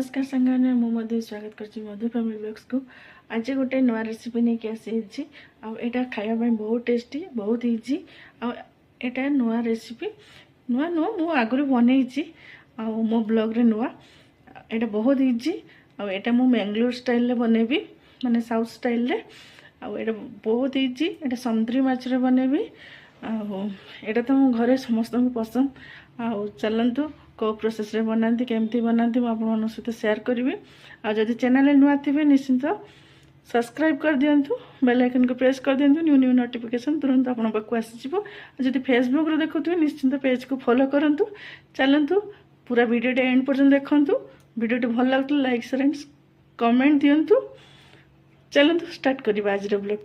नमस्कार सांगने मुझे स्वागत कर मधु फैमिली ब्लॉग्स को। आज गोटे नुआ रेसिपी नहीं आसी आटा खायापी बहुत टेस्टी बहुत इजी आटा नुआ रेसिपी नुआ नुह मु आगुरी बनई मो ब्लॉग रे नुआ एटा बहुत इजी आटा मु मैंगलोर स्टाइल बनैबी माने साउथ स्टाइल रे आटा बहुत इजी एटा समुद्री माछ रे बनैबी आटा तो मो घरे समस्त पसंद चलतु को प्रोसेस रे बनाती केमती बनाती मुझे सहित शेयर करी आदि चैनल नुआ थे निश्चिंत सब्सक्राइब कर दिंतु बेल आइकन को प्रेस कर दिंतु न्यू न्यू नोटिफिकेशन तुरंत आपण पाक आसीजिवो। जदि फेसबुक रे देखुथु निश्चिंत पेज को फॉलो करंतु। चलंतु पूरा वीडियो एंड पर्यंत देखंतु। वीडियो भल लगले लाइक शेयर एंड कमेंट दिंतु। चलंतु स्टार्ट करिबा आज रे ब्लॉग।